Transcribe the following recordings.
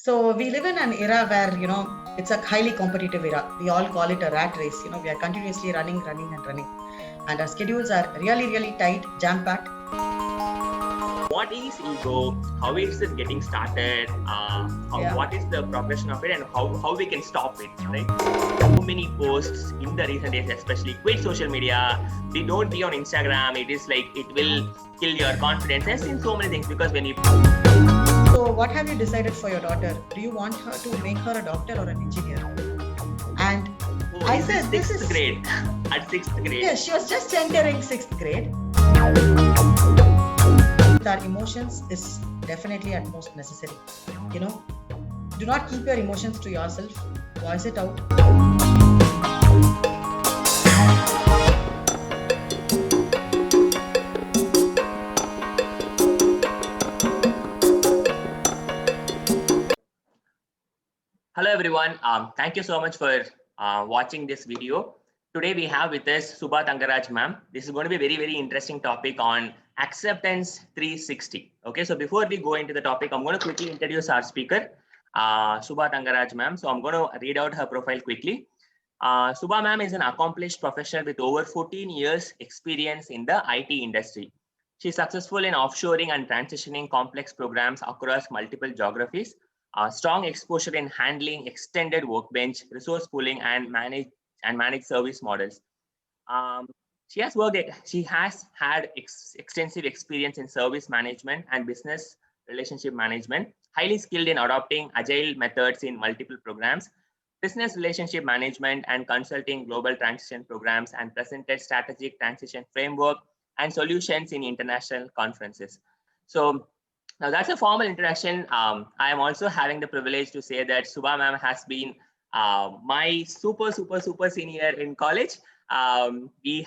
So we live in an era where, it's a highly competitive era. We all call it a rat race. We are continuously running, running, and running. And our schedules are really, really tight, jam-packed. What is ego? How is it getting started? What is the progression of it, and how we can stop it, right? So many posts in the recent days, especially quit social media. They don't be on Instagram. It is like it will kill your confidence. I've seen so many things because when you. So what have you decided for your daughter? Do you want her to make her a doctor or an engineer? And I said this is grade. At sixth grade. Yes, she was just entering sixth grade. Our emotions is definitely at most necessary. Do not keep your emotions to yourself. Voice it out. Hello everyone. Thank you so much for watching this video. Today we have with us Subha Tangaraj ma'am. This is going to be a very, very interesting topic on acceptance 360. Okay, so before we go into the topic, I'm going to quickly introduce our speaker, Subha Tangaraj ma'am. So I'm going to read out her profile quickly. Subha ma'am is an accomplished professional with over 14 years experience in the IT industry. She's successful in offshoring and transitioning complex programs across multiple geographies. Strong exposure in handling extended workbench, resource pooling, and managed service models. She has had extensive experience in service management and business relationship management, highly skilled in adopting agile methods in multiple programs, business relationship management and consulting global transition programs, and presented strategic transition framework and solutions in international conferences. So now that's a formal introduction. I am also having the privilege to say that Subha ma'am has been my super senior in college. We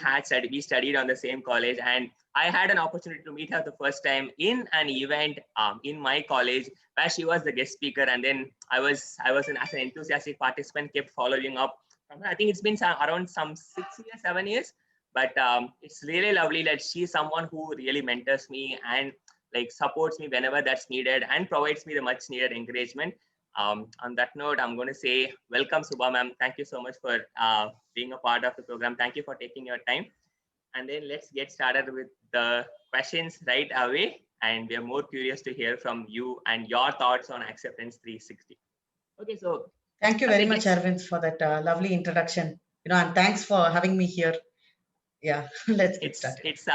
studied on the same college, and I had an opportunity to meet her the first time in an event in my college where she was the guest speaker, and then I was as an enthusiastic participant, kept following up. I think it's been around some 6 years, 7 years, but it's really lovely that she's someone who really mentors me and like supports me whenever that's needed and provides me the much needed encouragement. On that note, I'm going to say welcome, Subha ma'am. Thank you so much for being a part of the program. Thank you for taking your time. And then let's get started with the questions right away. And we are more curious to hear from you and your thoughts on Acceptance 360. Okay, so thank you very much, Arvind, for that lovely introduction. And thanks for having me here. Yeah, let's get started. It's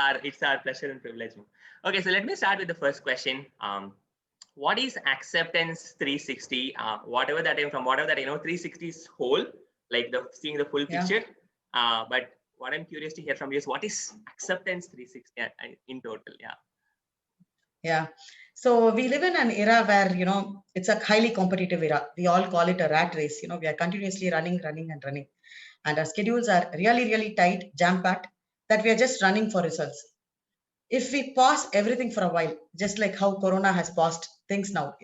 our pleasure and privilege. Okay, so let me start with the first question. What is Acceptance 360? Whatever that 360 is whole, like seeing the full picture. But what I'm curious to hear from you is what is Acceptance 360 in total? Yeah. So we live in an era where, it's a highly competitive era. We all call it a rat race. We are continuously running, running, and running. And our schedules are really, really tight, jam-packed, that we are just running for results. If we pause everything for a while, just like how Corona has paused things now,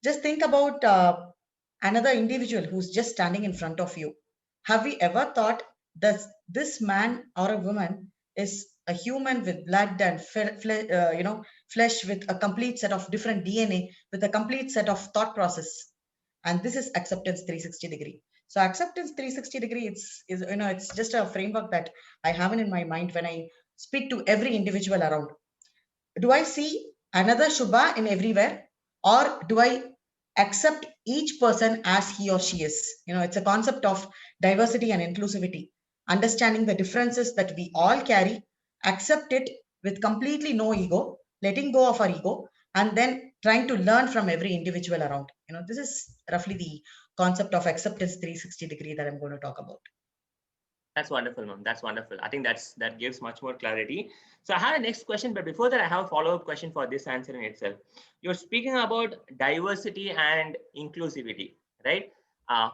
just think about another individual who's just standing in front of you. Have we ever thought that this man or a woman is a human with blood and flesh, with a complete set of different DNA, with a complete set of thought process? And this is acceptance 360 degree. So acceptance 360 degree, it's just a framework that I have in my mind when I speak to every individual around. Do I see another Shubha in everywhere, or do I accept each person as he or she is? It's a concept of diversity and inclusivity, understanding the differences that we all carry, accept it with completely no ego, letting go of our ego, and then trying to learn from every individual around. This is roughly the concept of acceptance 360 degree that I'm going to talk about. That's wonderful, ma'am. That's wonderful. I think that gives much more clarity. So I have a next question, but before that, I have a follow-up question for this answer in itself. You're speaking about diversity and inclusivity, right?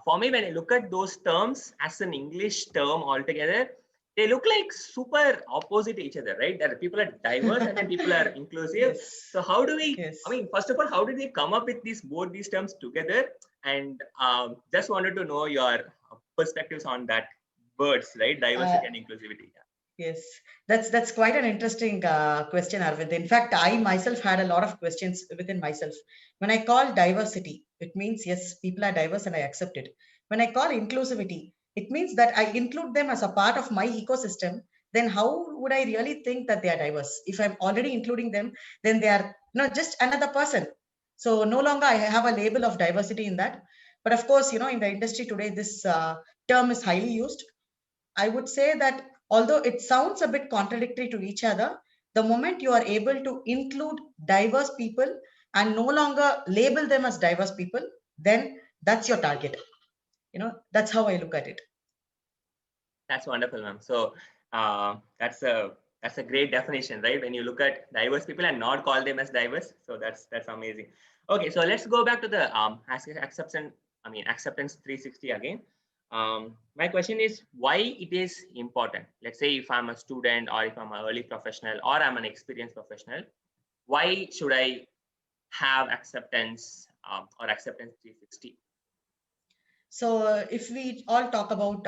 For me, when I look at those terms as an English term altogether, they look like super opposite to each other, right? That people are diverse and then people are inclusive. Yes. So how do we? Yes. I mean, first of all, how did they come up with both these terms together? And just wanted to know your perspectives on that. Words, right? Diversity and inclusivity. Yes, that's quite an interesting question, Arvind. In fact, I myself had a lot of questions within myself. When I call diversity, it means yes, people are diverse and I accept it. When I call inclusivity, it means that I include them as a part of my ecosystem. Then how would I really think that they are diverse? If I'm already including them, then they are not just another person. So no longer I have a label of diversity in that. But of course, in the industry today, this term is highly used. I would say that although it sounds a bit contradictory to each other, the moment you are able to include diverse people and no longer label them as diverse people, then that's your target. That's how I look at it. That's wonderful, ma'am. So that's a great definition, right? When you look at diverse people and not call them as diverse, so that's amazing. Okay, so let's go back to the acceptance 360 again. My question is why it is important. Let's say if I'm a student or if I'm an early professional or I'm an experienced professional, why should I have acceptance or acceptance 360? So if we all talk about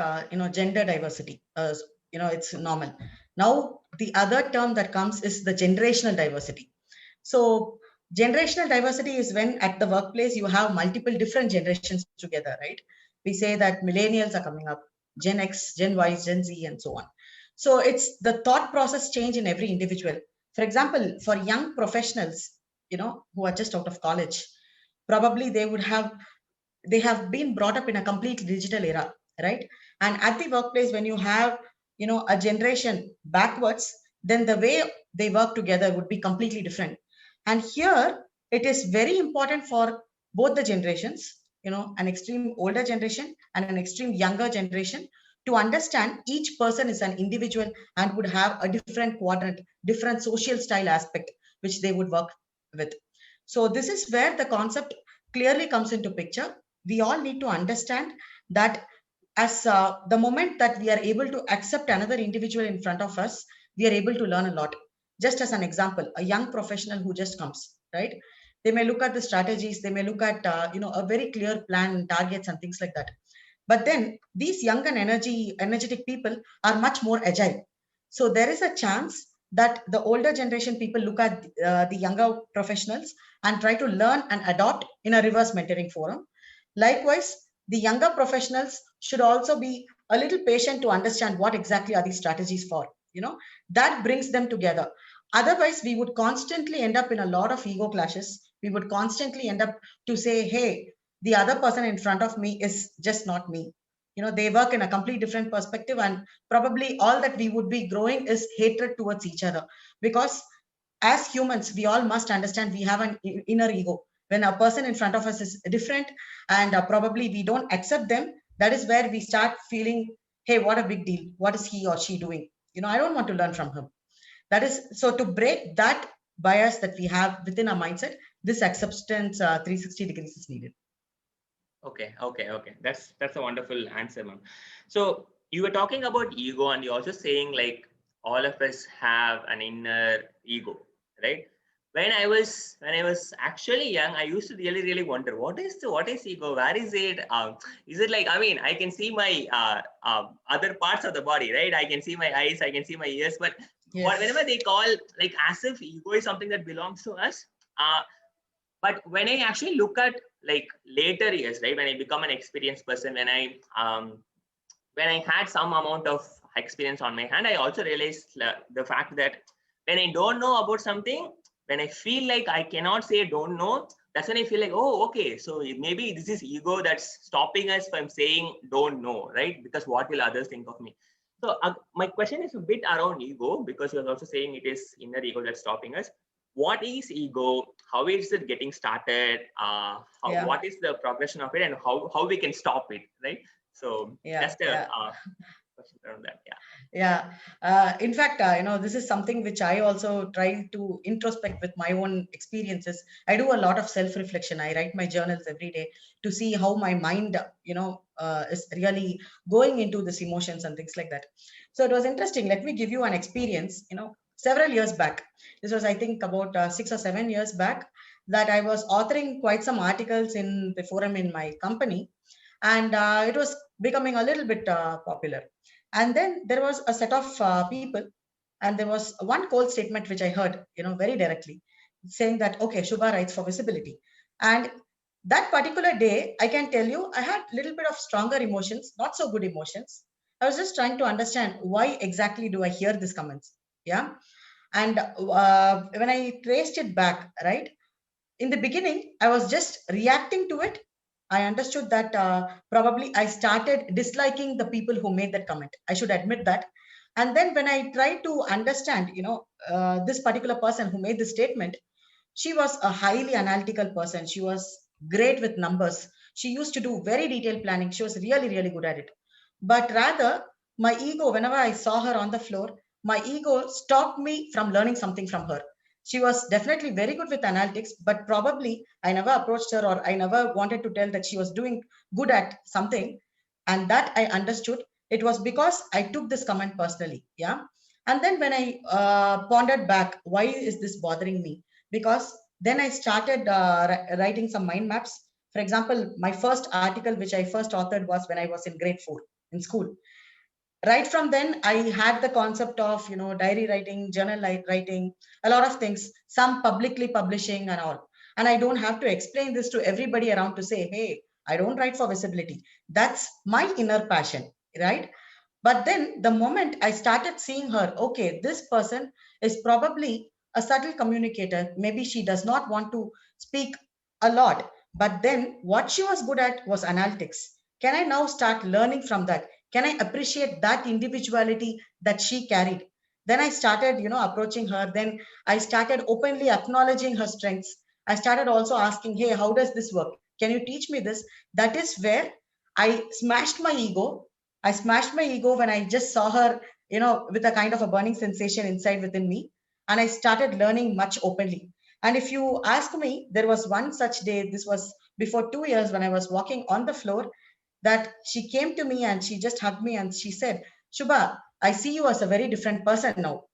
gender diversity, it's normal. Now the other term that comes is the generational diversity. So generational diversity is when at the workplace you have multiple different generations together, right? We say that millennials are coming up, Gen X, Gen Y, Gen Z, and so on. So it's the thought process change in every individual. For example, for young professionals, who are just out of college, probably they have been brought up in a complete digital era, right? And at the workplace, when you have a generation backwards, then the way they work together would be completely different. And here it is very important for both the generations, an extreme older generation and an extreme younger generation, to understand each person is an individual and would have a different quadrant, different social style aspect which they would work with. So this is where the concept clearly comes into picture. We all need to understand that as the moment that we are able to accept another individual in front of us, we are able to learn a lot. Just as an example, a young professional who just comes, right? They may look at the strategies, they may look at a very clear plan, targets, and things like that. But then these young and energetic people are much more agile. So there is a chance that the older generation people look at the younger professionals and try to learn and adopt in a reverse mentoring forum. Likewise, the younger professionals should also be a little patient to understand what exactly are these strategies for. That brings them together. Otherwise, we would constantly end up in a lot of ego clashes. We would constantly end up to say, hey, the other person in front of me is just not me. They work in a complete different perspective, and probably all that we would be growing is hatred towards each other. Because as humans, we all must understand we have an inner ego. When a person in front of us is different and probably we don't accept them, that is where we start feeling, hey, what a big deal. What is he or she doing? I don't want to learn from him. That is, so to break that bias that we have within our mindset, this acceptance 360 degrees is needed. Okay. That's a wonderful answer, ma'am. So you were talking about ego, and you're also saying like all of us have an inner ego, right? When I was actually young, I used to really wonder what is ego? Where is it? Is it like, I mean, I can see my other parts of the body, right? I can see my eyes, I can see my ears, but Yes. whenever they call like as if ego is something that belongs to us. But when I actually look at like later years, right, when I become an experienced person, when I had some amount of experience on my hand, I also realized the fact that when I don't know about something, when I feel like I cannot say don't know, that's when I feel like, oh, okay, so maybe this is ego that's stopping us from saying don't know, right? Because what will others think of me? So my question is a bit around ego, because you're also saying it is inner ego that's stopping us. What is ego? How is it getting started? What is the progression of it, and how we can stop it, right? So that's the question around that. In fact, this is something which I also try to introspect with my own experiences. I do a lot of self-reflection. I write my journals every day to see how my mind, is really going into these emotions and things like that. So it was interesting. Let me give you an experience. Several years back, this was, I think, about 6 or 7 years back, that I was authoring quite some articles in the forum in my company, and it was becoming a little bit popular. And then there was a set of people, and there was one cold statement which I heard, very directly, saying that, okay, Shubha writes for visibility. And that particular day, I can tell you, I had a little bit of stronger emotions, not so good emotions. I was just trying to understand why exactly do I hear these comments. Yeah. And when I traced it back, right, in the beginning, I was just reacting to it. I understood that probably I started disliking the people who made that comment. I should admit that. And then when I tried to understand, this particular person who made the statement, she was a highly analytical person. She was great with numbers. She used to do very detailed planning. She was really, really good at it. But rather, my ego, whenever I saw her on the floor, my ego stopped me from learning something from her. She was definitely very good with analytics, but probably I never approached her, or I never wanted to tell that she was doing good at something. And that I understood. It was because I took this comment personally. Yeah. And then when I pondered back, why is this bothering me? Because then I started writing some mind maps. For example, my first article, which I first authored, was when I was in grade 4 in school. Right from then, I had the concept of, diary writing, journal writing, a lot of things, some publicly publishing and all. And I don't have to explain this to everybody around to say, hey, I don't write for visibility. That's my inner passion, right? But then the moment I started seeing her, okay, this person is probably a subtle communicator. Maybe she does not want to speak a lot. But then what she was good at was analytics. Can I now start learning from that? Can I appreciate that individuality that she carried? Then I started, approaching her. Then I started openly acknowledging her strengths. I started also asking, hey, how does this work? Can you teach me this? That is where I smashed my ego. I smashed my ego when I just saw her, with a kind of a burning sensation inside within me. And I started learning much openly. And if you ask me, there was one such day, this was before 2 years, when I was walking on the floor, that she came to me and she just hugged me and she said, Shubha, I see you as a very different person now.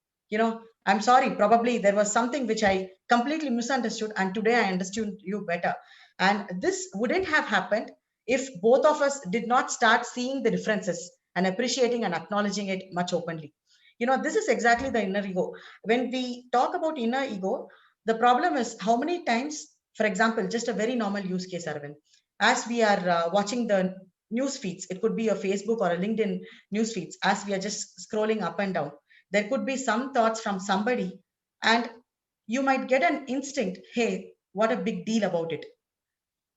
I'm sorry, probably there was something which I completely misunderstood. And today I understood you better. And this wouldn't have happened if both of us did not start seeing the differences and appreciating and acknowledging it much openly. This is exactly the inner ego. When we talk about inner ego, the problem is how many times, for example, just a very normal use case, Arvind, as we are watching the news feeds, it could be a Facebook or a LinkedIn news feeds, as we are just scrolling up and down, there could be some thoughts from somebody, and you might get an instinct, hey, what a big deal about it.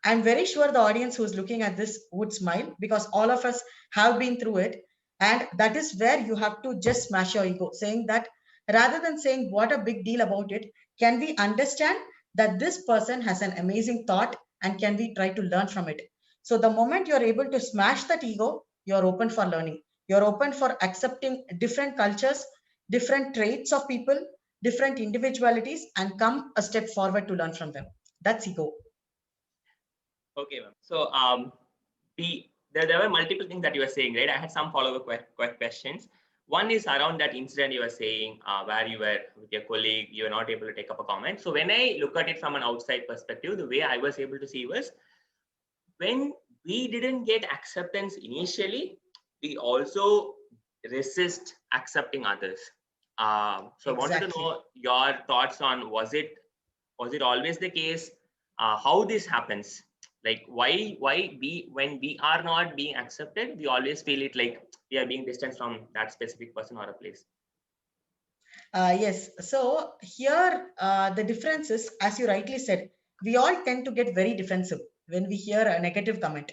I'm very sure the audience who's looking at this would smile, because all of us have been through it. And that is where you have to just smash your ego, saying that rather than saying what a big deal about it, can we understand that this person has an amazing thought, and can we try to learn from it? So the moment you're able to smash that ego, you're open for learning. You're open for accepting different cultures, different traits of people, different individualities, and come a step forward to learn from them. That's ego. Okay, ma'am. So there were multiple things that you were saying, right? I had some follow-up questions. One is around that incident you were saying where you were with your colleague, you were not able to take up a comment. So when I look at it from an outside perspective, the way I was able to see was when we didn't get acceptance initially, we also resist accepting others. So I wanted to know your thoughts on was it always the case? How this happens? Like why we, when we are not being accepted, we always feel it like we are being distant from that specific person or a place. Yes. So here, the difference is, as you rightly said, we all tend to get very defensive when we hear a negative comment.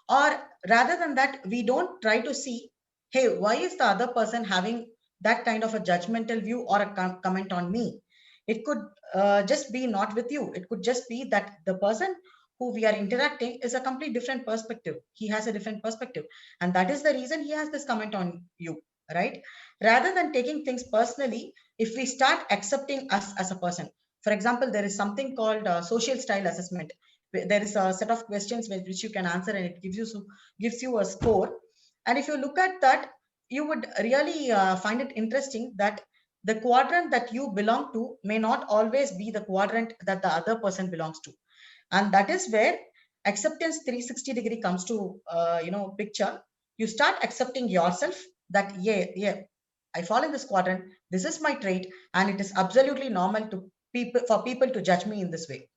Or rather than that, we don't try to see, hey, why is the other person having that kind of a judgmental view or a comment on me? It could just be not with you. It could just be that the person who we are interacting is a complete different perspective. He has a different perspective. And that is the reason he has this comment on you, right? Rather than taking things personally, if we start accepting us as a person. For example, there is something called social style assessment. There is a set of questions which you can answer, and it gives you a score. And if you look at that, you would really find it interesting that the quadrant that you belong to may not always be the quadrant that the other person belongs to. And that is where acceptance 360 degree comes to picture. You start accepting yourself, that, yeah, I fall in this quadrant. This is my trait, and it is absolutely normal for people to judge me in this way.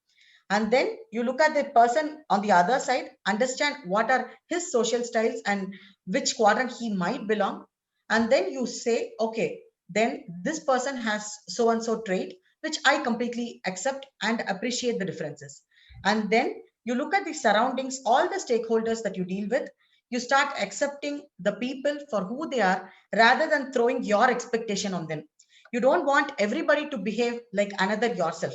And then you look at the person on the other side, understand what are his social styles and which quadrant he might belong. And then you say, okay, then this person has so and so trait, which I completely accept and appreciate the differences. And then you look at the surroundings, all the stakeholders that you deal with, you start accepting the people for who they are rather than throwing your expectation on them. You don't want everybody to behave like another yourself.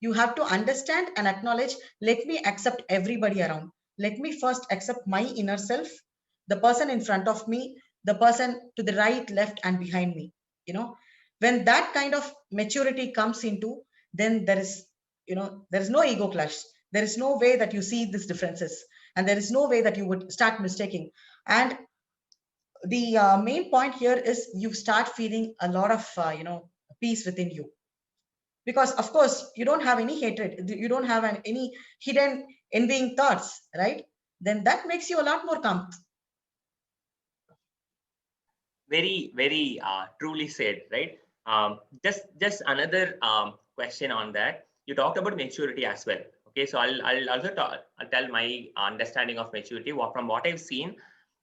You have to understand and acknowledge, let me accept everybody around. Let me first accept my inner self, the person in front of me, the person to the right, left, and behind me. When that kind of maturity comes into, then there is no ego clash. There is no way that you see these differences, and there is no way that you would start mistaking. And the main point here is you start feeling a lot of peace within you, because of course you don't have any hatred, you don't have any hidden envying thoughts, right? Then that makes you a lot more calm. Very, very truly said, right? Just another question on that. You talked about maturity as well. Okay, so I'll also I'll tell my understanding of maturity. From what I've seen,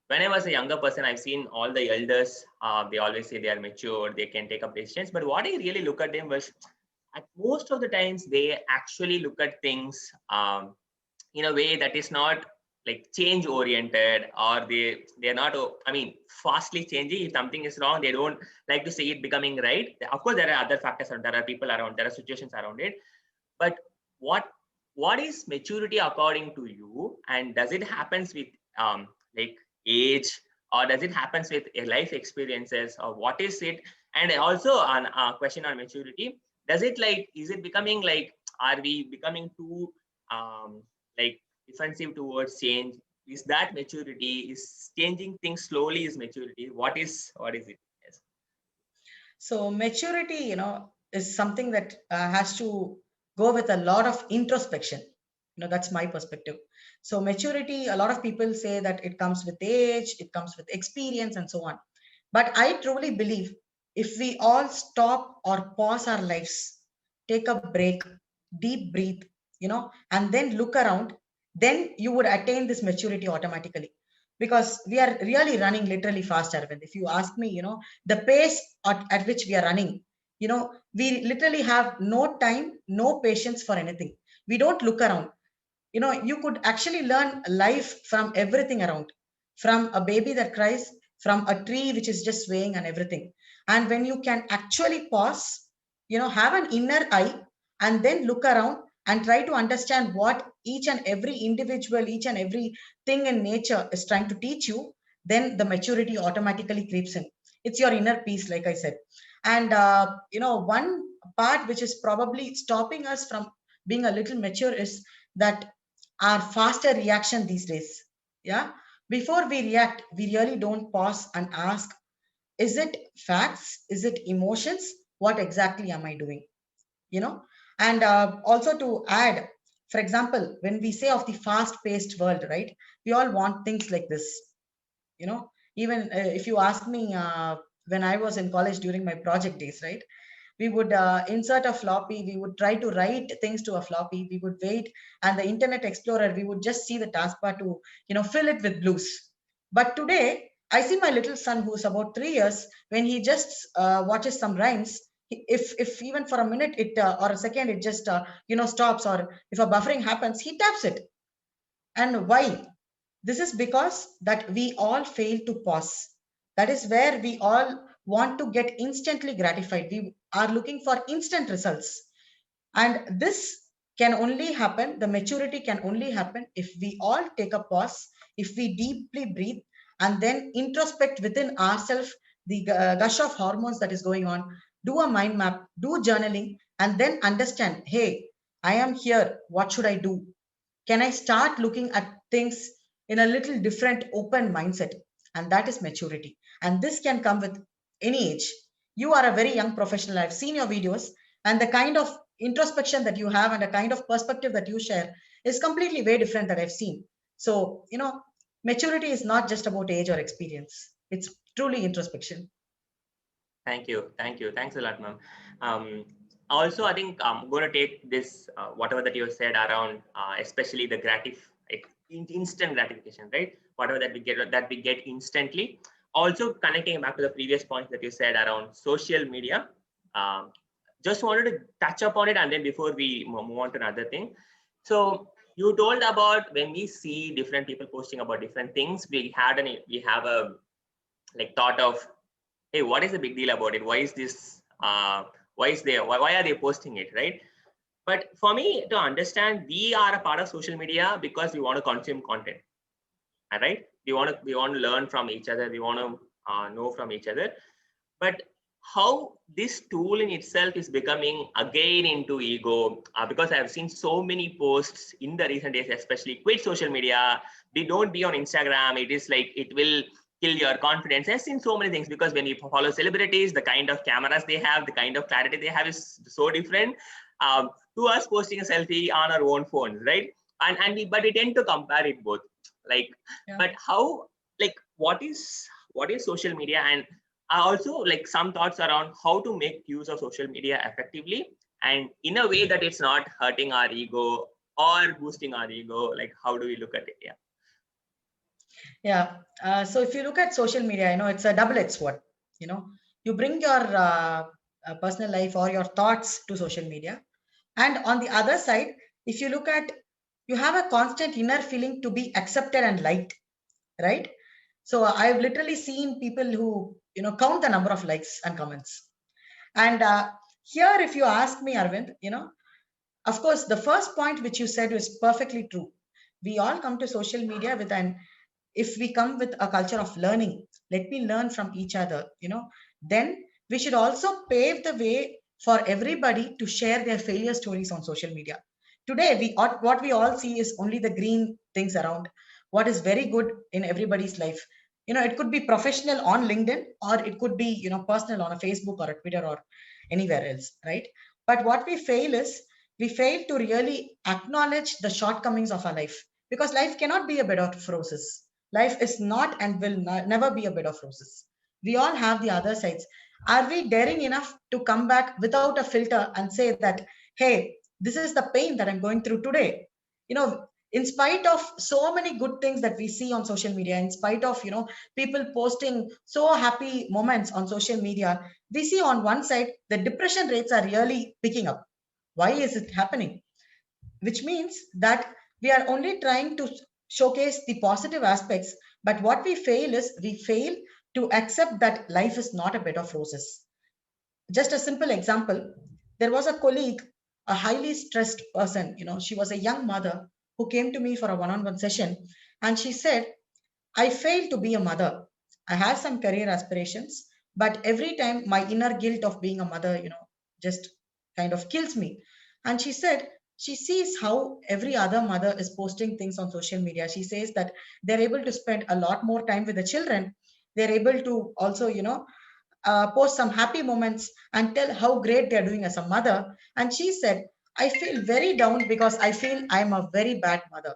when I was a younger person, I've seen all the elders. They always say they are mature, they can take up decisions. But what I really look at them was, at most of the times, they actually look at things in a way that is not like change oriented, or they're not, I mean, fastly changing. If something is wrong, they don't like to see it becoming right. Of course, there are other factors, there are people around, there are situations around it. But what is maturity according to you? And does it happens with like age, or does it happens with life experiences, or what is it? And also on a question on maturity, does it like, is it becoming like, are we becoming too like defensive towards change? Is that maturity? Is changing things slowly is maturity? What is it? Yes. So maturity, is something that has to go with a lot of introspection. That's my perspective. So maturity, a lot of people say that it comes with age, it comes with experience, and so on. But I truly believe, if we all stop or pause our lives, take a break, deep breathe, and then look around, then you would attain this maturity automatically. Because we are really running literally fast, Arvind. If you ask me, the pace at which we are running, we literally have no time, no patience for anything. We don't look around. You could actually learn life from everything around, from a baby that cries, from a tree which is just swaying, and everything. And when you can actually pause, have an inner eye, and then look around and try to understand what each and every individual, each and every thing in nature is trying to teach you, then the maturity automatically creeps in. It's your inner peace, like I said. And one part which is probably stopping us from being a little mature is that our faster reaction these days. Yeah. Before we react, we really don't pause and ask, is it facts? Is it emotions? What exactly am I doing? You know? And also to add, for example, when we say of the fast paced world, right? We all want things like this. Even if you ask me, when I was in college during my project days, right? We would insert a floppy, we would try to write things to a floppy, we would wait, and the Internet Explorer, we would just see the taskbar to fill it with blues. But today I see my little son, who's about 3 years, when he just watches some rhymes, if even for a minute it or a second it just stops, or if a buffering happens, he taps it. And why? This is because that we all fail to pause. That is where we all want to get instantly gratified. We are looking for instant results. And this can only happen, the maturity can only happen if we all take a pause, if we deeply breathe, and then introspect within ourselves the gush of hormones that is going on, do a mind map, do journaling, and then understand, hey, I am here. What should I do? Can I start looking at things in a little different, open mindset? And that is maturity. And this can come with any age. You are a very young professional. I've seen your videos, and the kind of introspection that you have and the kind of perspective that you share is completely way different that I've seen. So, maturity is not just about age or experience. It's truly introspection. Thank you. Thanks a lot, ma'am. Also, I think I'm going to take this, whatever that you said around, especially the instant gratification, right? Whatever that we get instantly. Also, connecting back to the previous point that you said around social media. Um, just wanted to touch upon it, and then before we move on to another thing. So you told about when we see different people posting about different things, we have a like thought of, hey, what is the big deal about it? Why is this? Why are they posting it, right? But for me to understand, we are a part of social media because we want to consume content, right? We want to learn from each other. We want to know from each other. But how this tool in itself is becoming again into ego, because I've seen so many posts in the recent days, especially quit social media. They don't be on Instagram. It is like it will kill your confidence. I've seen so many things because when you follow celebrities, the kind of cameras they have, the kind of clarity they have is so different to us posting a selfie on our own phones, right? But we tend to compare it both. Like, yeah. But how? Like, what is social media? And also like some thoughts around how to make use of social media effectively and in a way that it's not hurting our ego or boosting our ego. Like, how do we look at it? So if you look at social media, it's a double-edged sword. You bring your personal life or your thoughts to social media, and on the other side, if you look at, you have a constant inner feeling to be accepted and liked, right? So I've literally seen people who count the number of likes and comments. And here, if you ask me, Arvind, of course, the first point which you said was perfectly true. We all come to social media with if we come with a culture of learning, let me learn from each other, then we should also pave the way for everybody to share their failure stories on social media. Today, what we all see is only the green things around, what is very good in everybody's life. It could be professional on LinkedIn, or it could be, personal on a Facebook or a Twitter or anywhere else, right? But what we fail is, we fail to really acknowledge the shortcomings of our life, because life cannot be a bed of roses. Life is not and will never be a bed of roses. We all have the other sides. Are we daring enough to come back without a filter and say that, hey, this is the pain that I'm going through today? In spite of so many good things that we see on social media, in spite of, people posting so happy moments on social media, we see on one side the depression rates are really picking up. Why is it happening? Which means that we are only trying to showcase the positive aspects, but what we fail is, we fail to accept that life is not a bed of roses. Just a simple example, there was a colleague, a highly stressed person, she was a young mother who came to me for a one-on-one session, and she said, I failed to be a mother. I have some career aspirations, but every time my inner guilt of being a mother, just kind of kills me. And she said, she sees how every other mother is posting things on social media. She says that they're able to spend a lot more time with the children. They're able to also, post some happy moments and tell how great they're doing as a mother. And she said, I feel very down because I feel I'm a very bad mother.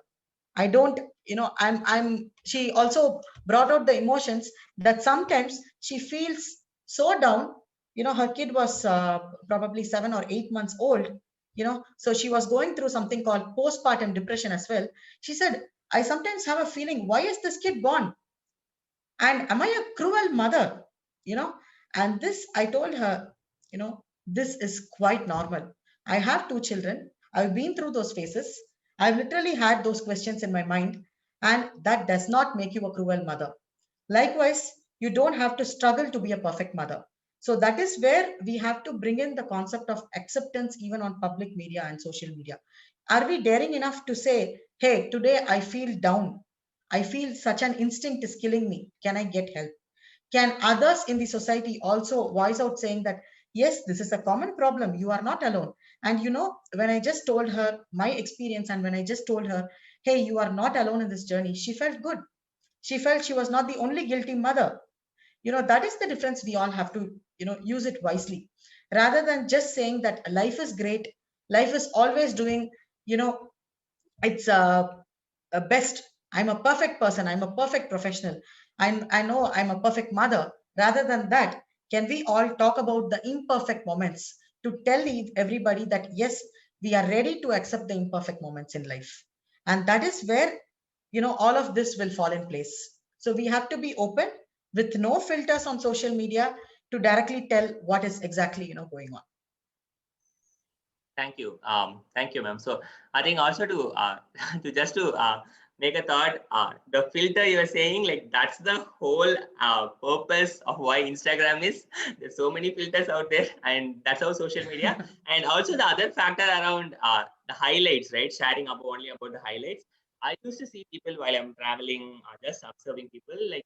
I don't, she also brought out the emotions that sometimes she feels so down. Her kid was probably 7 or 8 months old, so she was going through something called postpartum depression as well. She said, I sometimes have a feeling, why is this kid born? And am I a cruel mother? And this, I told her, this is quite normal. I have 2 children. I've been through those phases. I've literally had those questions in my mind, and that does not make you a cruel mother. Likewise, you don't have to struggle to be a perfect mother. So that is where we have to bring in the concept of acceptance, even on public media and social media. Are we daring enough to say, hey, today I feel down. I feel such an instinct is killing me. Can I get help? Can others in the society also voice out saying that, yes, this is a common problem. You are not alone. And when I just told her my experience, and when I just told her, hey, you are not alone in this journey, she felt good. She felt she was not the only guilty mother. That is the difference. We all have to, use it wisely, rather than just saying that life is great. Life is always doing, it's a best. I'm a perfect person. I'm a perfect professional. I know I'm a perfect mother. Rather than that, can we all talk about the imperfect moments to tell everybody that yes, we are ready to accept the imperfect moments in life? And that is where, all of this will fall in place. So we have to be open with no filters on social media to directly tell what is exactly, going on. Thank you. Thank you, ma'am. So I think also to to make a thought, the filter you are saying, like that's the whole purpose of why Instagram is. There's so many filters out there, and that's how social media. And also the other factor around the highlights, right? Sharing up only about the highlights. I used to see people while I'm traveling, just observing people. Like,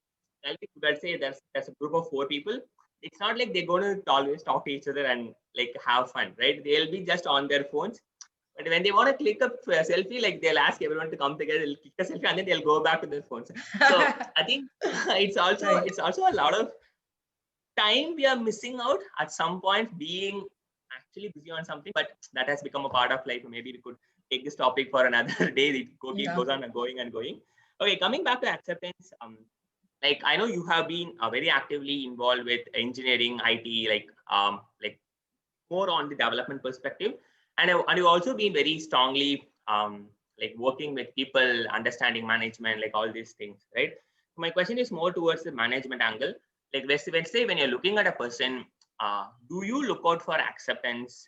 let's say there's a group of 4 people. It's not like they're going to always talk to each other and like have fun, right? They'll be just on their phones. But when they want to click up a selfie, like they'll ask everyone to come together, they'll click a selfie, and then they'll go back to their phones. So I think Right. it's also a lot of time we are missing out at some point being actually busy on something, but that has become a part of life. Maybe we could take this topic for another day. It goes on and going and going. Okay, coming back to acceptance. Like I know you have been very actively involved with engineering, IT, like more on the development perspective, and you've also been very strongly like working with people, understanding management, like all these things, right? My question is more towards the management angle. Like let's say when you're looking at a person, do you look out for acceptance,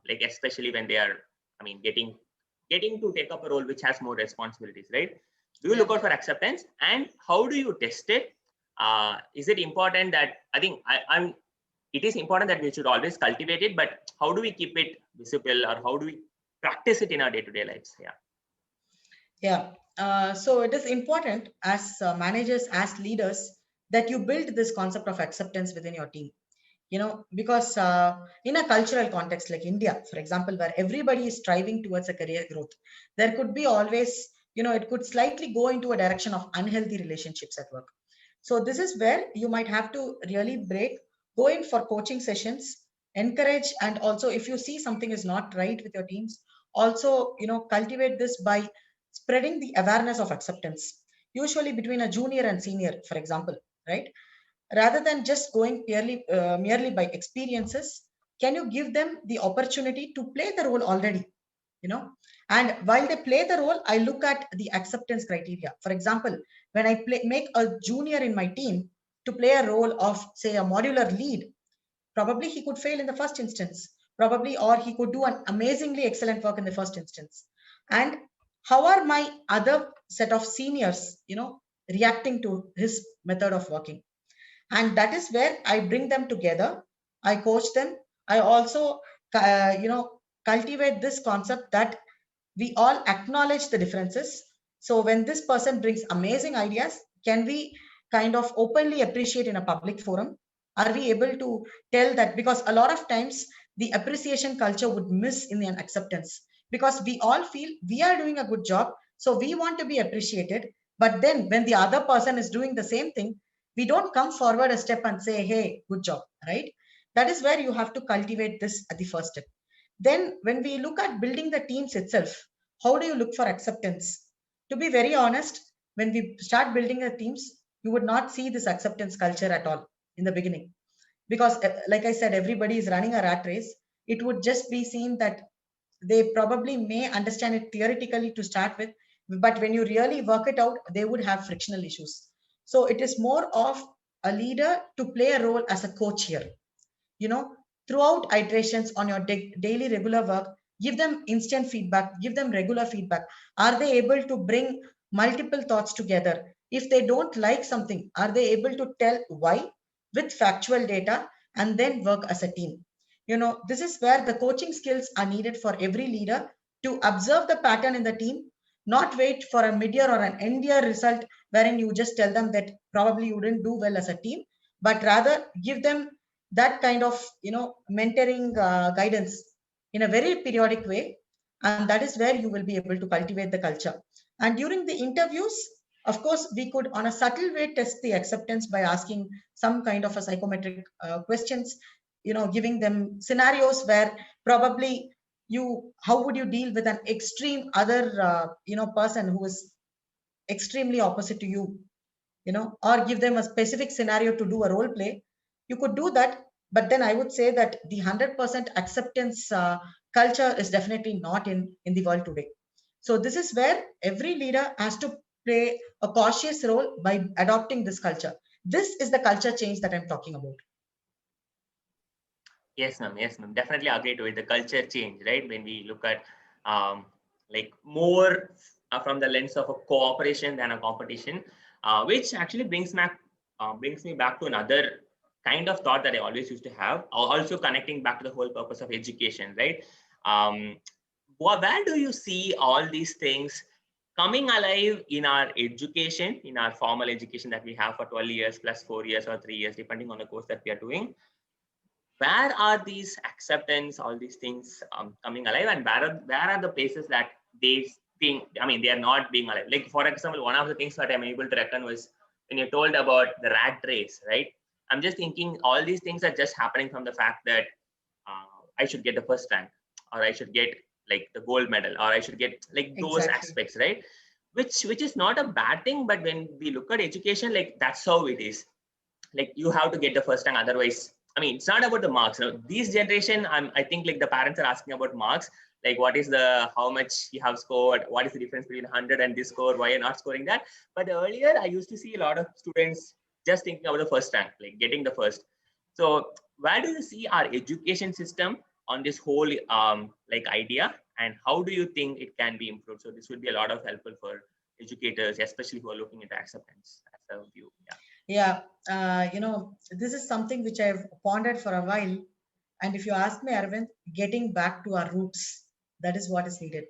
like especially when they are, I mean, getting to take up a role which has more responsibilities, right? Do you look out for acceptance, and how do you test it? Is it important that I'm it is important that we should always cultivate it, but how do we keep it visible, or how do we practice it in our day-to-day lives? Yeah. Yeah. So it is important as managers, as leaders, that you build this concept of acceptance within your team. Because in a cultural context like India, for example, where everybody is striving towards a career growth, there could be always, it could slightly go into a direction of unhealthy relationships at work. So this is where you might have to really break, go in for coaching sessions, encourage, and also if you see something is not right with your teams, also, cultivate this by spreading the awareness of acceptance, usually between a junior and senior, for example, right? Rather than just going merely by experiences, can you give them the opportunity to play the role already? you know and while they play the role, I look at the acceptance criteria. For example, when I make a junior in my team to play a role of, say, a modular lead, probably he could fail in the first instance, probably, or he could do an amazingly excellent work in the first instance. And how are my other set of seniors reacting to his method of working? And that is where I bring them together, I coach them. I also cultivate this concept that we all acknowledge the differences. So when this person brings amazing ideas, can we kind of openly appreciate in a public forum? Are we able to tell that? Because a lot of times the appreciation culture would miss in an acceptance, because we all feel we are doing a good job, so we want to be appreciated. But then when the other person is doing the same thing, we don't come forward a step and say, hey, good job, right? That is where you have to cultivate this at the first step. Then when we look at building the teams itself, how do you look for acceptance? To be very honest, when we start building the teams, you would not see this acceptance culture at all in the beginning, because like I said, everybody is running a rat race. It would just be seen that they probably may understand it theoretically to start with, but when you really work it out, they would have frictional issues. So it is more of a leader to play a role as a coach here. you know Throughout iterations on your daily regular work, give them instant feedback, give them regular feedback. Are they able to bring multiple thoughts together? If they don't like something, are they able to tell why with factual data, and then work as a team? This is where the coaching skills are needed for every leader, to observe the pattern in the team, not wait for a mid-year or an end-year result wherein you just tell them that probably you didn't do well as a team, but rather give them that kind of mentoring guidance in a very periodic way. And that is where you will be able to cultivate the culture. And during the interviews, of course, we could on a subtle way test the acceptance by asking some kind of a psychometric questions, giving them scenarios where probably how would you deal with an extreme other person who is extremely opposite to you? or give them a specific scenario to do a role play. You could do that, but then I would say that the 100% acceptance culture is definitely not in the world today. So this is where every leader has to play a cautious role by adopting this culture. This is the culture change that I'm talking about. Yes, ma'am. Yes, ma'am. Definitely agree to it. The culture change, right? When we look at like more from the lens of a cooperation than a competition, which actually brings me back to another kind of thought that I always used to have. Also connecting back to the whole purpose of education, right? Um, where do you see all these things coming alive in our education, in our formal education that we have for 12 years plus 4 years or 3 years, depending on the course that we are doing? Where are these acceptance, all these things coming alive, and where are the places that they think, I mean, they are not being alive? Like, for example, one of the things that I'm able to reckon was when you told about the rat race, right? I'm just thinking all these things are just happening from the fact that I should get the first rank, or I should get like the gold medal, or I should get like those Exactly. aspects, right? Which is not a bad thing, but when we look at education, like that's how it is. Like you have to get the first rank, otherwise, I mean, it's not about the marks. These generation, I think like the parents are asking about marks, like what is the, how much you have scored, what is the difference between 100 and this score, why you're not scoring that. But earlier I used to see a lot of students just thinking about the first rank, like getting the first. So where do you see our education system on this whole like idea, and how do you think it can be improved? So this would be a lot of helpful for educators, especially who are looking into acceptance as a view. Yeah. Yeah, this is something which I've pondered for a while. And if you ask me, Arvind, getting back to our roots, that is what is needed.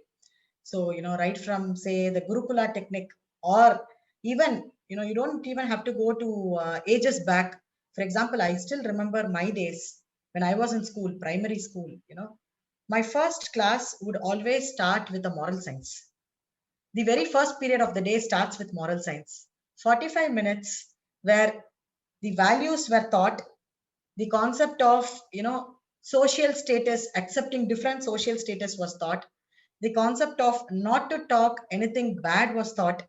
So, right from, say, the Gurukula technique, or even, you don't even have to go to ages back. For example, I still remember my days when I was in school, primary school, my first class would always start with a moral science. The very first period of the day starts with moral science. 45 minutes where the values were taught, the concept of, social status, accepting different social status was taught, the concept of not to talk anything bad was taught.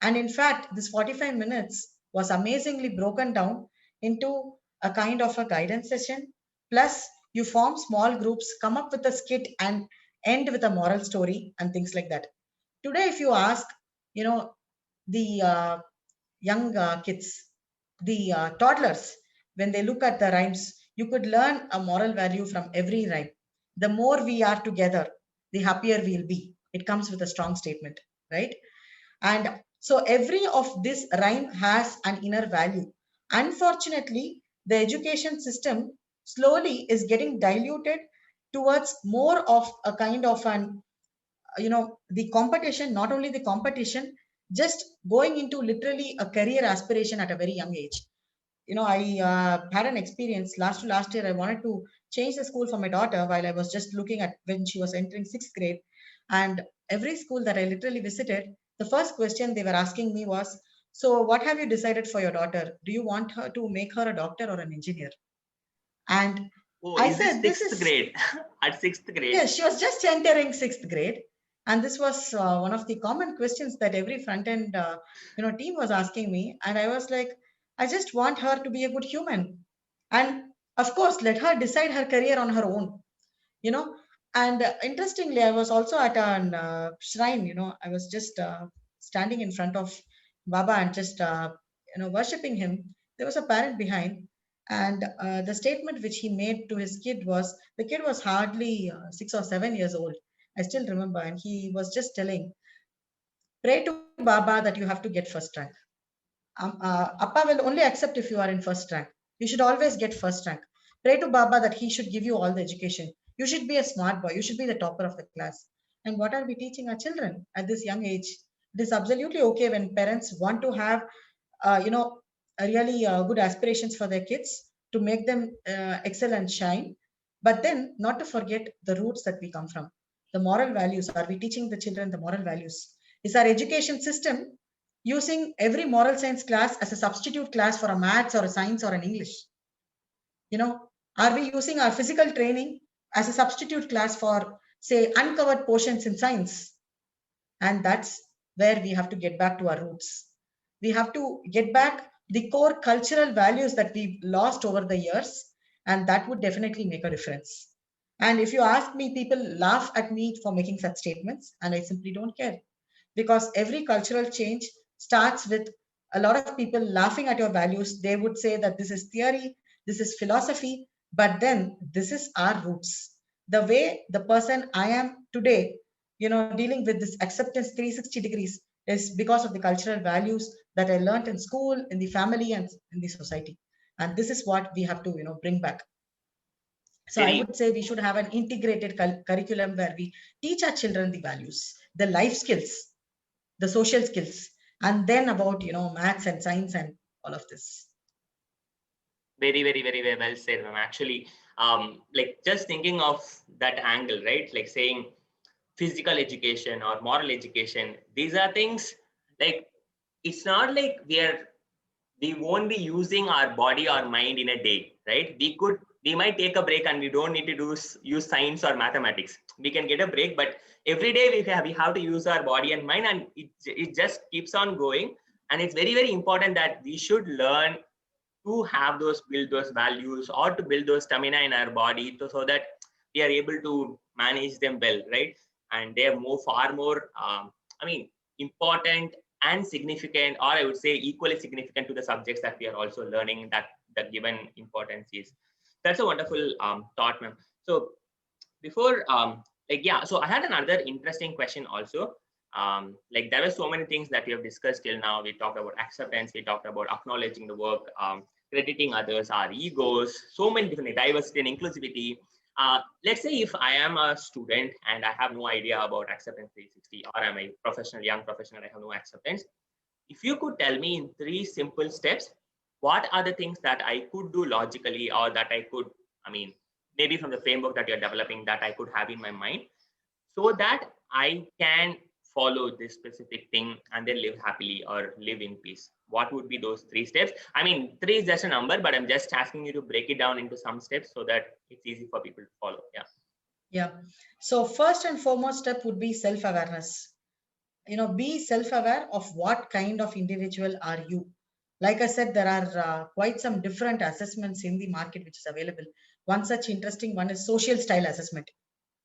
And in fact, this 45 minutes was amazingly broken down into a kind of a guidance session. Plus, you form small groups, come up with a skit, and end with a moral story and things like that. Today, if you ask, the young kids, the toddlers, when they look at the rhymes, you could learn a moral value from every rhyme. The more we are together, the happier we'll be. It comes with a strong statement, right? And so every of this rhyme has an inner value. Unfortunately, the education system slowly is getting diluted towards more of a kind of an, the competition, not only the competition, just going into literally a career aspiration at a very young age. I had an experience last year. I wanted to change the school for my daughter while I was just looking at when she was entering sixth grade. And every school that I literally visited, the first question they were asking me was, so what have you decided for your daughter? Do you want her to make her a doctor or an engineer? And Oh, I is this said, this sixth is, grade? At sixth grade? yes, she was just entering sixth grade. And this was one of the common questions that every front end, team was asking me. And I was like, I just want her to be a good human. And of course, let her decide her career on her own, you know. And interestingly, I was also at an shrine, I was just standing in front of Baba and just, worshipping him. There was a parent behind. And the statement which he made to his kid was, the kid was hardly 6 or 7 years old. I still remember. And he was just telling, pray to Baba that you have to get first rank. Appa will only accept if you are in first rank. You should always get first rank. Pray to Baba that he should give you all the education. You should be a smart boy. You should be the topper of the class. And what are we teaching our children at this young age? It is absolutely okay when parents want to have, a really good aspirations for their kids to make them excel and shine. But then not to forget the roots that we come from. The moral values. Are we teaching the children the moral values? Is our education system using every moral science class as a substitute class for a maths or a science or an English? Are we using our physical training as a substitute class for, say, uncovered portions in science? And that's where we have to get back to our roots. we have to get back the core cultural values that we've lost over the years, and that would definitely make a difference. And if you ask me, people laugh at me for making such statements, and I simply don't care, because every cultural change starts with a lot of people laughing at your values. They would say that this is theory, this is philosophy, but then this is our roots. The way the person I am today, dealing with this acceptance 360 degrees is because of the cultural values that I learned in school, in the family, and in the society. And this is what we have to, bring back. So I would say we should have an integrated curriculum where we teach our children the values, the life skills, the social skills, and then about, maths and science and all of this. Very, very, very well said, ma'am. Actually, like just thinking of that angle, right? Like saying physical education or moral education, these are things like, it's not like we won't be using our body or mind in a day, right? We might take a break and we don't need to use science or mathematics. We can get a break, but every day we have to use our body and mind, and it just keeps on going. And it's very, very important that we should learn to build those values, or to build those stamina in our body, so that we are able to manage them well, right? And they are far more, important and significant, or I would say equally significant to the subjects that we are also learning, that given importance is. That's a wonderful thought, ma'am. So before, so I had another interesting question also. Like there were so many things that we have discussed till now. We talked about acceptance, we talked about acknowledging the work, crediting others, our egos, so many different diversity and inclusivity. Let's say if I am a student and I have no idea about acceptance 360, or I'm a young professional, I have no acceptance. If you could tell me in 3 simple steps, what are the things that I could do logically, or that I could, maybe from the framework that you're developing, that I could have in my mind, so that I can follow this specific thing and then live happily or live in peace? What would be those 3 steps? 3 is just a number, but I'm just asking you to break it down into some steps so that it's easy for people to follow. Yeah. So first and foremost step would be self-awareness. Be self-aware of what kind of individual are you. Like I said, there are quite some different assessments in the market which is available. One such interesting one is social style assessment.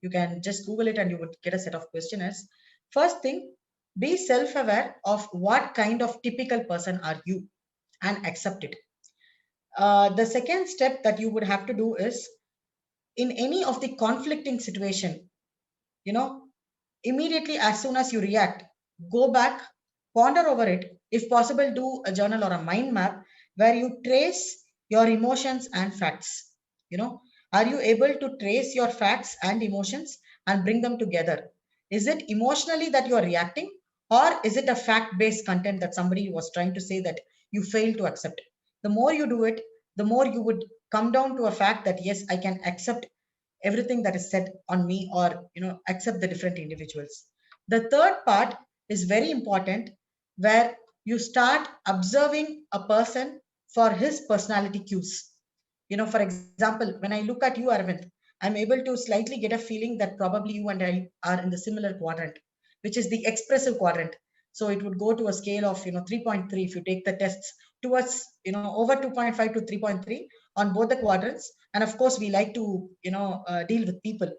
You can just Google it and you would get a set of questionnaires. First thing, be self-aware of what kind of typical person are you, and accept it. The second step that you would have to do is, in any of the conflicting situation, immediately as soon as you react, go back, ponder over it. If possible, do a journal or a mind map where you trace your emotions and facts. Are you able to trace your facts and emotions and bring them together? Is it emotionally that you are reacting, or is it a fact-based content that somebody was trying to say that you fail to accept? The more you do it, the more you would come down to a fact that yes, I can accept everything that is said on me, or accept the different individuals. The third part is very important, where you start observing a person for his personality cues. For example, when I look at you, Arvind, I'm able to slightly get a feeling that probably you and I are in the similar quadrant, which is the expressive quadrant. So it would go to a scale of 3.3 if you take the tests towards over 2.5 to 3.3 on both the quadrants. And of course, we like to deal with people.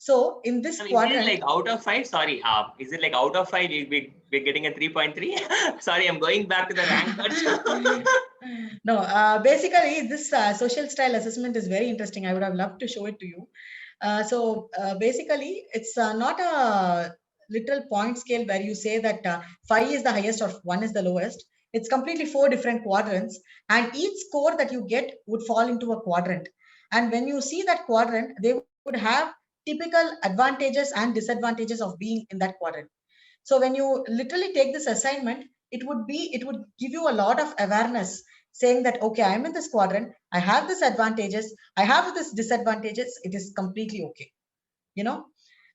So in this quadrant, is it like out of 5? Sorry, is it like out of 5 we're getting a 3.3? Sorry, I'm going back to the rank cards. No, basically this social style assessment is very interesting. I would have loved to show it to you. So basically, it's not a literal point scale where you say that 5 is the highest or 1 is the lowest. It's completely 4 different quadrants, and each score that you get would fall into a quadrant. And when you see that quadrant, they would have typical advantages and disadvantages of being in that quadrant. So when you literally take this assignment, it would give you a lot of awareness, saying that, okay, I'm in this quadrant, I have this advantages, I have this disadvantages, it is completely okay.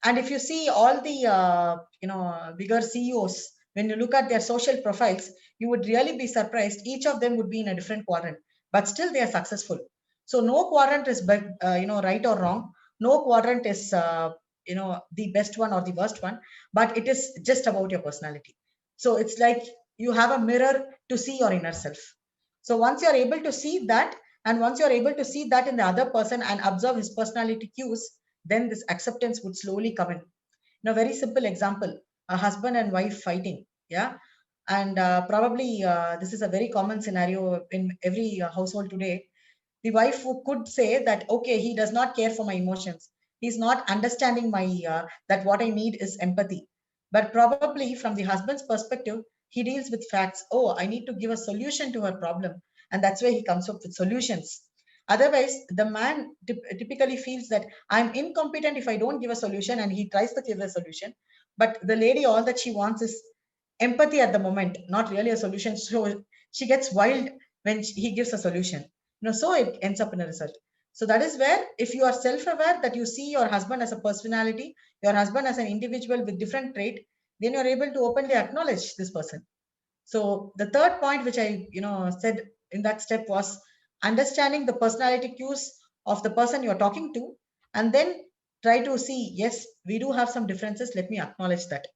And if you see all the bigger CEOs, when you look at their social profiles, you would really be surprised. Each of them would be in a different quadrant, but still they are successful. So no quadrant is right or wrong. No quadrant is the best one or the worst one, but it is just about your personality. So it's like you have a mirror to see your inner self. So once you're able to see that, and once you're able to see that in the other person and observe his personality cues, then this acceptance would slowly come in. A very simple example, a husband and wife fighting. Yeah. And probably this is a very common scenario in every household today. The wife who could say that, okay, he does not care for my emotions. He's not understanding my, that what I need is empathy. But probably from the husband's perspective, he deals with facts. Oh, I need to give a solution to her problem. And that's where he comes up with solutions. Otherwise, the man typically feels that I'm incompetent if I don't give a solution, and he tries to give a solution. But the lady, all that she wants is empathy at the moment, not really a solution. So she gets wild when he gives a solution. So it ends up in a result. So that is where, if you are self-aware that you see your husband as a personality, your husband as an individual with different trait, then you're able to openly acknowledge this person. So the third point, which I said in that step, was understanding the personality cues of the person you're talking to, and then try to see, yes, we do have some differences. Let me acknowledge that.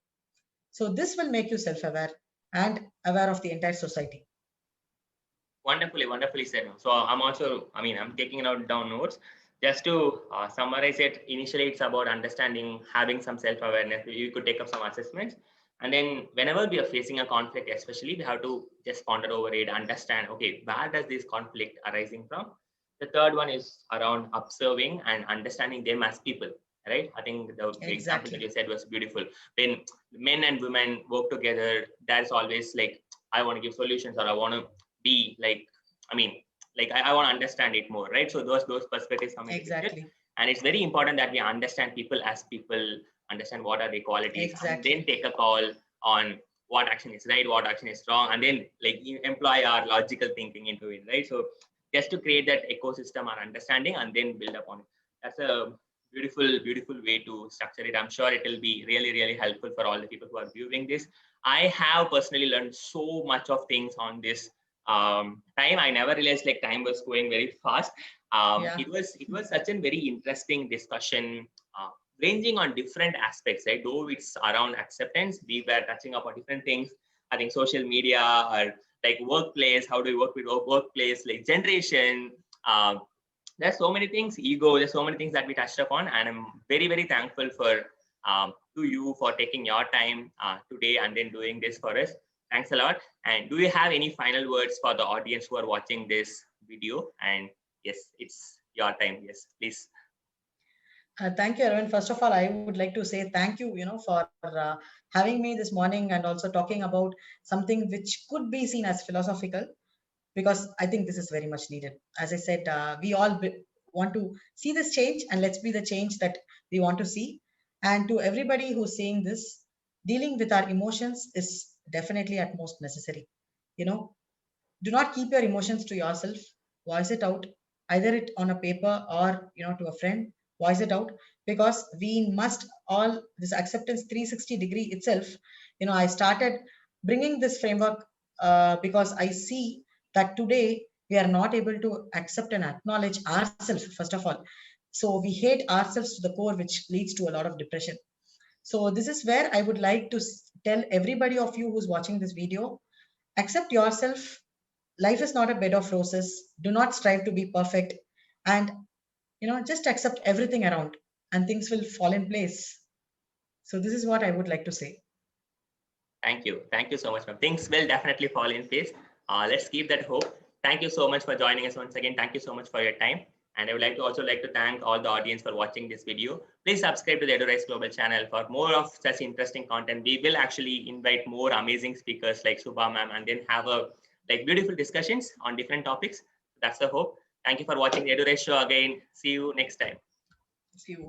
So this will make you self-aware and aware of the entire society. Wonderfully said. So I'm also, I'm taking down notes. Just to summarize it, initially it's about understanding, having some self-awareness. You could take up some assessments. And then whenever we are facing a conflict, especially, we have to just ponder over it, understand, okay, where does this conflict arising from? The third one is around observing and understanding them as people, right? I think the example that you said was beautiful. When men and women work together, there's always like, I want to give solutions, or I want to be like, I want to understand it more, right? So those perspectives come into picture. And it's very important that we understand people as people, understand what are their qualities, and then take a call on what action is right, what action is wrong, and then like you employ our logical thinking into it, right? So just to create that ecosystem or understanding and then build upon it. That's a beautiful way to structure it. I'm sure it will be really helpful for all the people who are viewing this. I have personally learned so much of things on this time. I never realized like time was going very fast. It was such a very interesting discussion, ranging on different aspects, right? Though it's around acceptance, we were touching upon different things. I think social media, or like workplace, how do we work with workplace, like generation. There's so many things, ego, there's so many things that we touched upon, and I'm very thankful for to you for taking your time today and then doing this for us. Thanks a lot. And do you have any final words for the audience who are watching this video? And yes, it's your time. Yes, please. Thank you, Arvind. First of all, I would like to say thank you, for having me this morning, and also talking about something which could be seen as philosophical, because I think this is very much needed. As I said, we all want to see this change, and let's be the change that we want to see. And to everybody who's seeing this, dealing with our emotions is definitely at most necessary. Do not keep your emotions to yourself. Voice it out, either it on a paper or to a friend. Voice it out, because we must all, this acceptance 360-degree itself. I started bringing this framework because I see that today we are not able to accept and acknowledge ourselves, first of all. So we hate ourselves to the core, which leads to a lot of depression. So this is where I would like to tell everybody of you who's watching this video, accept yourself. Life is not a bed of roses. Do not strive to be perfect. And just accept everything around, and things will fall in place. So this is what I would like to say. Thank you so much, ma'am. Things will definitely fall in place. Let's keep that hope. Thank you so much for joining us once again. Thank you so much for your time. And I would also like to thank all the audience for watching this video. Please subscribe to the EduRise Global channel for more of such interesting content. We will actually invite more amazing speakers like Subha ma'am, and then have a beautiful discussions on different topics. That's the hope. Thank you for watching the EduRise show again. See you next time. See you.